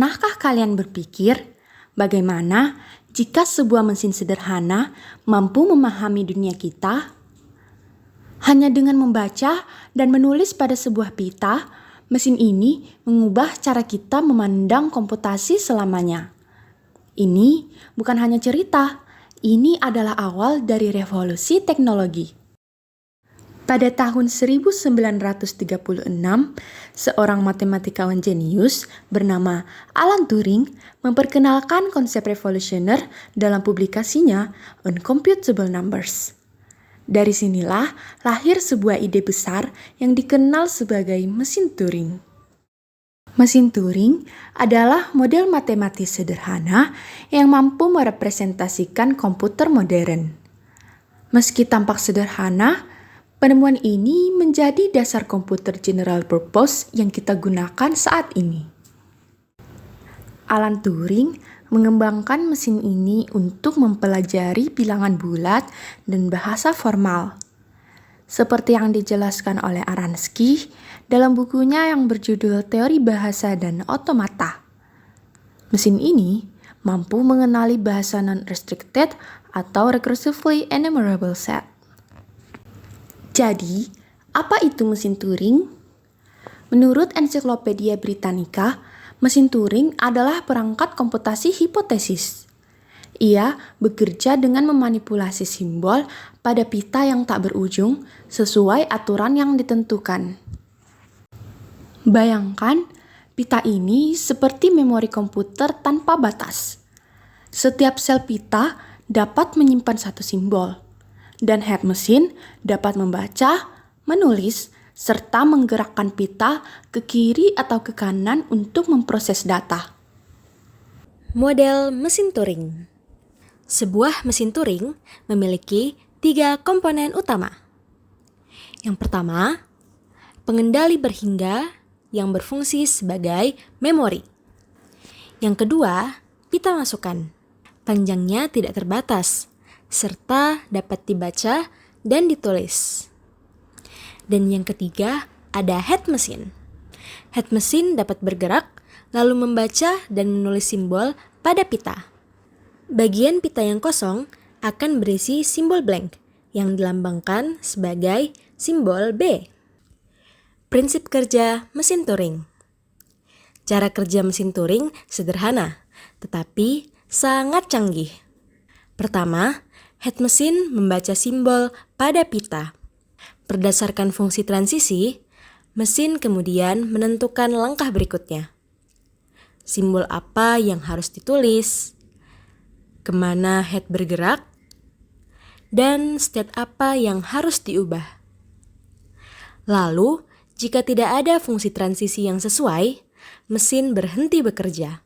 Pernahkah kalian berpikir bagaimana jika sebuah mesin sederhana mampu memahami dunia kita? Hanya dengan membaca dan menulis pada sebuah pita, mesin ini mengubah cara kita memandang komputasi selamanya. Ini bukan hanya cerita, ini adalah awal dari revolusi teknologi. Pada tahun 1936, seorang matematikawan jenius bernama Alan Turing memperkenalkan konsep revolusioner dalam publikasinya Uncomputable Numbers. Dari sinilah lahir sebuah ide besar yang dikenal sebagai mesin Turing. Mesin Turing adalah model matematis sederhana yang mampu merepresentasikan komputer modern. Meski tampak sederhana, penemuan ini menjadi dasar komputer general purpose yang kita gunakan saat ini. Alan Turing mengembangkan mesin ini untuk mempelajari bilangan bulat dan bahasa formal. Seperti yang dijelaskan oleh Aransky dalam bukunya yang berjudul Teori Bahasa dan Otomata. Mesin ini mampu mengenali bahasa non-restricted atau recursively enumerable set. Jadi, apa itu mesin Turing? Menurut Ensiklopedia Britannica, mesin Turing adalah perangkat komputasi hipotesis. Ia bekerja dengan memanipulasi simbol pada pita yang tak berujung sesuai aturan yang ditentukan. Bayangkan, pita ini seperti memori komputer tanpa batas. Setiap sel pita dapat menyimpan satu simbol, dan head mesin dapat membaca, menulis, serta menggerakkan pita ke kiri atau ke kanan untuk memproses data. Model mesin Turing. Sebuah mesin Turing memiliki 3 komponen utama. Yang pertama, pengendali berhingga yang berfungsi sebagai memori. Yang kedua, pita masukan. Panjangnya tidak terbatas, serta dapat dibaca dan ditulis. Dan yang ketiga, ada head mesin. Head mesin dapat bergerak, lalu membaca dan menulis simbol pada pita. Bagian pita yang kosong akan berisi simbol blank yang dilambangkan sebagai simbol B. Prinsip kerja mesin Turing. Cara kerja mesin Turing sederhana, tetapi sangat canggih. Pertama, head mesin membaca simbol pada pita. Berdasarkan fungsi transisi, mesin kemudian menentukan langkah berikutnya. Simbol apa yang harus ditulis, kemana head bergerak, dan state apa yang harus diubah. Lalu, jika tidak ada fungsi transisi yang sesuai, mesin berhenti bekerja.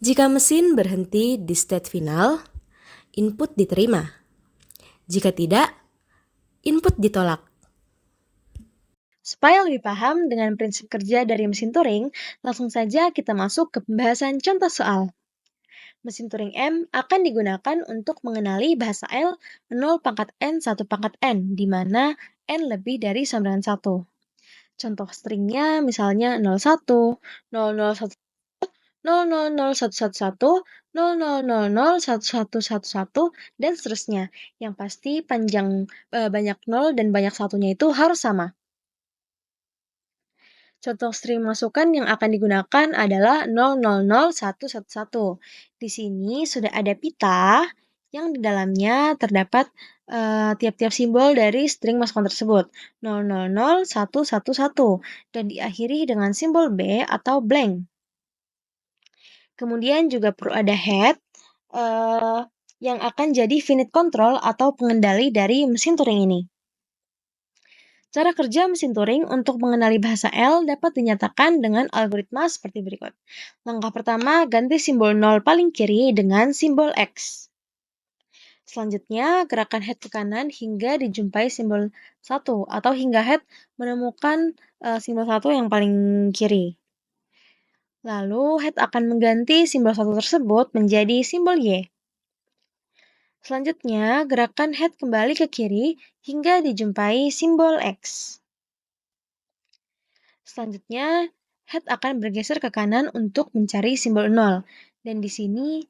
Jika mesin berhenti di state final, input diterima. Jika tidak, input ditolak. Supaya lebih paham dengan prinsip kerja dari mesin Turing, langsung saja kita masuk ke pembahasan contoh soal. Mesin Turing M akan digunakan untuk mengenali bahasa L 0 pangkat N 1 pangkat N, di mana N lebih dari sama dengan 1. Contoh stringnya misalnya 01, 001, 000111, 00001111, dan seterusnya. Yang pasti panjang banyak 0 dan banyak satunya itu harus sama. Contoh string masukan yang akan digunakan adalah 000111. Di sini sudah ada pita yang di dalamnya terdapat tiap-tiap simbol dari string masukan tersebut. 000111 dan diakhiri dengan simbol B atau blank. Kemudian juga perlu ada head yang akan jadi finite control atau pengendali dari mesin Turing ini. Cara kerja mesin Turing untuk mengenali bahasa L dapat dinyatakan dengan algoritma seperti berikut. Langkah pertama, ganti simbol 0 paling kiri dengan simbol X. Selanjutnya, gerakan head ke kanan hingga dijumpai simbol 1 atau hingga head menemukan simbol 1 yang paling kiri. Lalu, head akan mengganti simbol 1 tersebut menjadi simbol Y. Selanjutnya, gerakan head kembali ke kiri hingga dijumpai simbol X. Selanjutnya, head akan bergeser ke kanan untuk mencari simbol 0. Dan di sini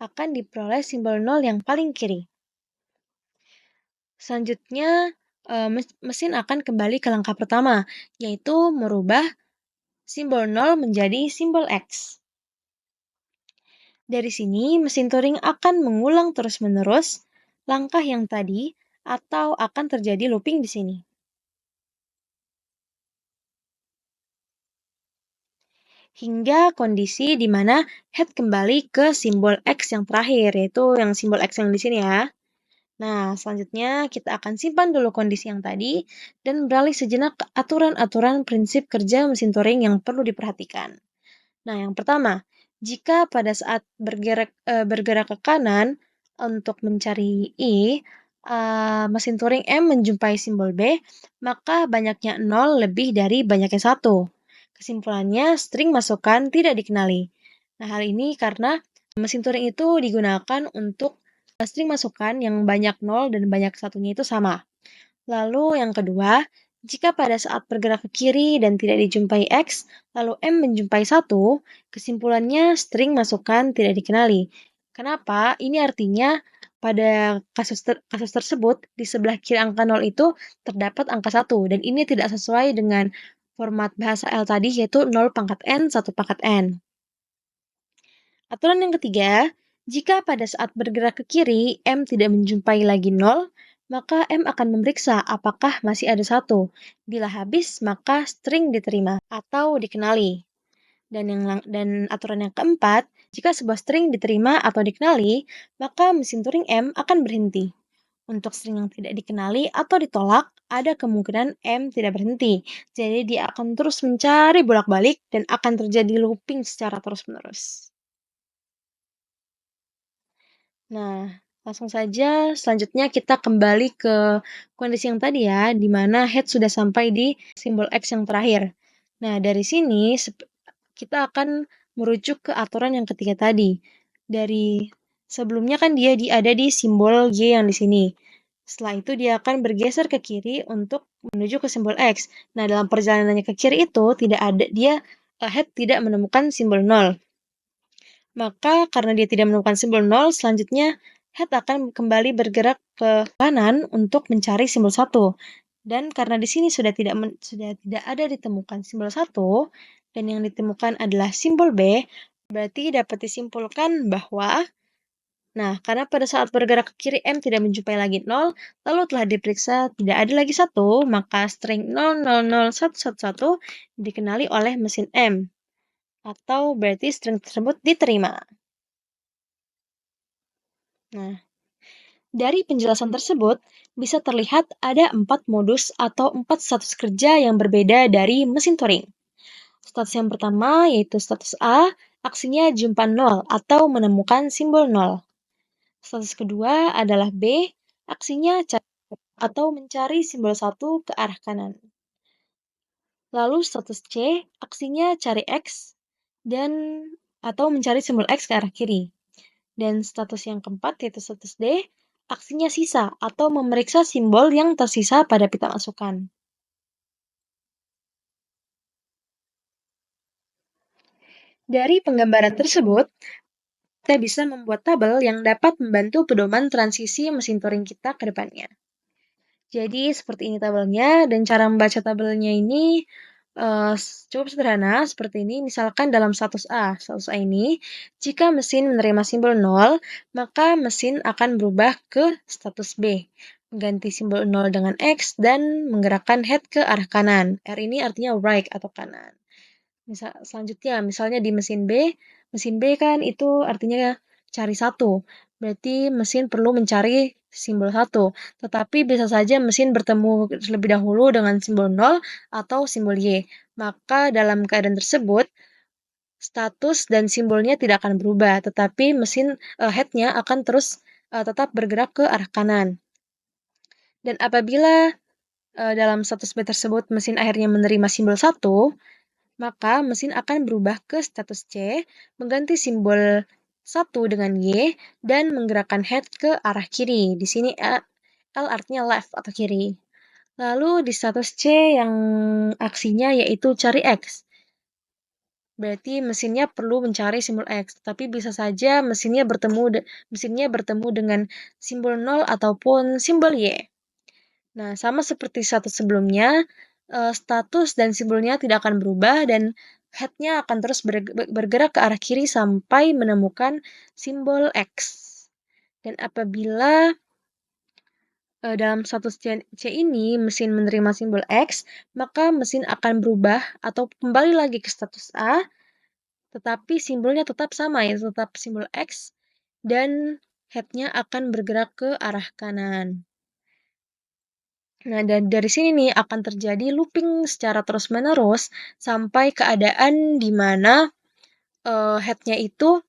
akan diperoleh simbol 0 yang paling kiri. Selanjutnya, mesin akan kembali ke langkah pertama, yaitu merubah simbol 0 menjadi simbol X. Dari sini, mesin Turing akan mengulang terus-menerus langkah yang tadi atau akan terjadi looping di sini. Hingga kondisi di mana head kembali ke simbol X yang terakhir, yaitu yang simbol X yang di sini ya. Nah, selanjutnya kita akan simpan dulu kondisi yang tadi dan beralih sejenak ke aturan-aturan prinsip kerja mesin Turing yang perlu diperhatikan. Nah, yang pertama, jika pada saat bergerak ke kanan untuk mencari I, mesin Turing M menjumpai simbol B, maka banyaknya 0 lebih dari banyaknya 1. Kesimpulannya, string masukan tidak dikenali. Nah, hal ini karena mesin Turing itu digunakan untuk string masukan yang banyak 0 dan banyak satunya itu sama. Lalu yang kedua, jika pada saat bergerak ke kiri dan tidak dijumpai X, lalu M menjumpai 1, kesimpulannya string masukan tidak dikenali. Kenapa? Ini artinya pada kasus tersebut, di sebelah kiri angka 0 itu terdapat angka 1, dan ini tidak sesuai dengan format bahasa L tadi, yaitu 0 pangkat N, 1 pangkat N. Aturan yang ketiga, jika pada saat bergerak ke kiri, M tidak menjumpai lagi 0, maka M akan memeriksa apakah masih ada 1. Bila habis, maka string diterima atau dikenali. Dan aturan yang keempat, jika sebuah string diterima atau dikenali, maka mesin Turing M akan berhenti. Untuk string yang tidak dikenali atau ditolak, ada kemungkinan M tidak berhenti. Jadi dia akan terus mencari bolak-balik dan akan terjadi looping secara terus-menerus. Nah, langsung saja selanjutnya kita kembali ke kondisi yang tadi ya, di mana head sudah sampai di simbol X yang terakhir. Nah, dari sini kita akan merujuk ke aturan yang ketiga tadi. Dari sebelumnya kan dia ada di simbol Y yang di sini. Setelah itu dia akan bergeser ke kiri untuk menuju ke simbol X. Nah, dalam perjalanannya ke kiri itu head tidak menemukan simbol 0. Maka karena dia tidak menemukan simbol 0, selanjutnya head akan kembali bergerak ke kanan untuk mencari simbol 1. Dan karena di sini sudah tidak ada ditemukan simbol 1 dan yang ditemukan adalah simbol B, berarti dapat disimpulkan bahwa karena pada saat bergerak ke kiri M tidak menjumpai lagi 0, lalu telah diperiksa tidak ada lagi 1, maka string 000111 dikenali oleh mesin M. Atau berarti string tersebut diterima. Nah, dari penjelasan tersebut, bisa terlihat ada 4 modus atau 4 status kerja yang berbeda dari mesin Turing. Status yang pertama yaitu status A, aksinya jumpa 0 atau menemukan simbol 0. Status kedua adalah B, aksinya cari atau mencari simbol 1 ke arah kanan. Lalu status C, aksinya cari X atau mencari simbol X ke arah kiri. Dan status yang keempat yaitu status D, aksinya sisa atau memeriksa simbol yang tersisa pada pita masukan. Dari penggambaran tersebut, kita bisa membuat tabel yang dapat membantu pedoman transisi mesin Turing kita ke depannya. Jadi seperti ini tabelnya, dan cara membaca tabelnya ini cukup sederhana seperti ini. Misalkan dalam status A ini, jika mesin menerima simbol 0, maka mesin akan berubah ke status B, mengganti simbol 0 dengan X dan menggerakkan head ke arah kanan. R ini artinya right atau kanan. Selanjutnya, misalnya di mesin B kan itu artinya cari 1. Berarti mesin perlu mencari simbol 1. Tetapi bisa saja mesin bertemu terlebih dahulu dengan simbol 0 atau simbol Y. Maka dalam keadaan tersebut, status dan simbolnya tidak akan berubah, tetapi mesin head-nya akan terus tetap bergerak ke arah kanan. Dan apabila dalam status B tersebut mesin akhirnya menerima simbol 1, maka mesin akan berubah ke status C, mengganti simbol 1 dengan Y, dan menggerakkan head ke arah kiri. Di sini L artinya left atau kiri. Lalu di status C yang aksinya yaitu cari X. Berarti mesinnya perlu mencari simbol X, tapi bisa saja mesinnya bertemu dengan simbol 0 ataupun simbol Y. Nah, sama seperti status sebelumnya, status dan simbolnya tidak akan berubah dan head-nya akan terus bergerak ke arah kiri sampai menemukan simbol X. Dan apabila dalam status C ini mesin menerima simbol X, maka mesin akan berubah atau kembali lagi ke status A, tetapi simbolnya tetap sama, ya, tetap simbol X, dan head-nya akan bergerak ke arah kanan. Nah, dan dari sini nih akan terjadi looping secara terus-menerus sampai keadaan di mana head-nya itu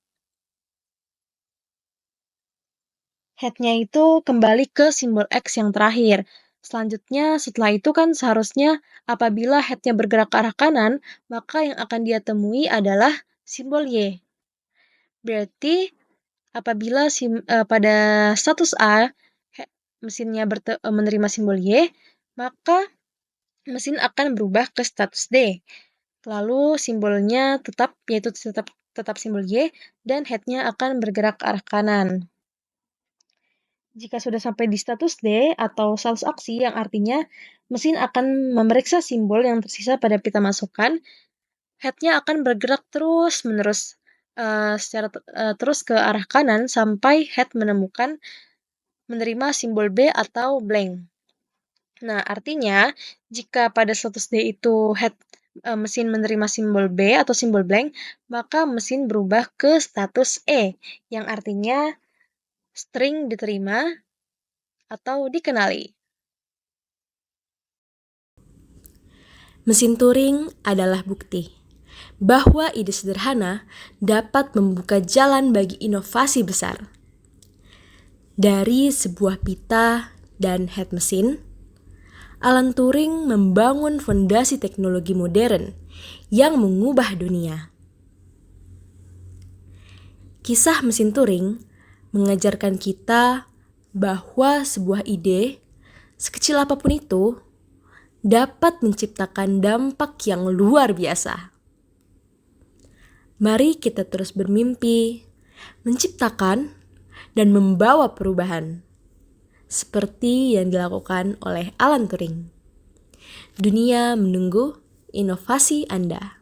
kembali ke simbol X yang terakhir. Selanjutnya, setelah itu kan seharusnya apabila head-nya bergerak ke arah kanan, maka yang akan dia temui adalah simbol Y. Berarti apabila pada status A mesinnya menerima simbol Y, maka mesin akan berubah ke status D. Lalu simbolnya tetap simbol Y dan head-nya akan bergerak ke arah kanan. Jika sudah sampai di status D atau status aksi yang artinya mesin akan memeriksa simbol yang tersisa pada pita masukan, head-nya akan bergerak terus-menerus terus ke arah kanan sampai head menerima simbol B atau blank. Nah, artinya jika pada status D itu mesin menerima simbol B atau simbol blank, maka mesin berubah ke status E, yang artinya string diterima atau dikenali. Mesin Turing adalah bukti bahwa ide sederhana dapat membuka jalan bagi inovasi besar. Dari sebuah pita dan head mesin, Alan Turing membangun fondasi teknologi modern yang mengubah dunia. Kisah mesin Turing mengajarkan kita bahwa sebuah ide, sekecil apapun itu, dapat menciptakan dampak yang luar biasa. Mari kita terus bermimpi, menciptakan, dan membawa perubahan, seperti yang dilakukan oleh Alan Turing. Dunia menunggu inovasi Anda.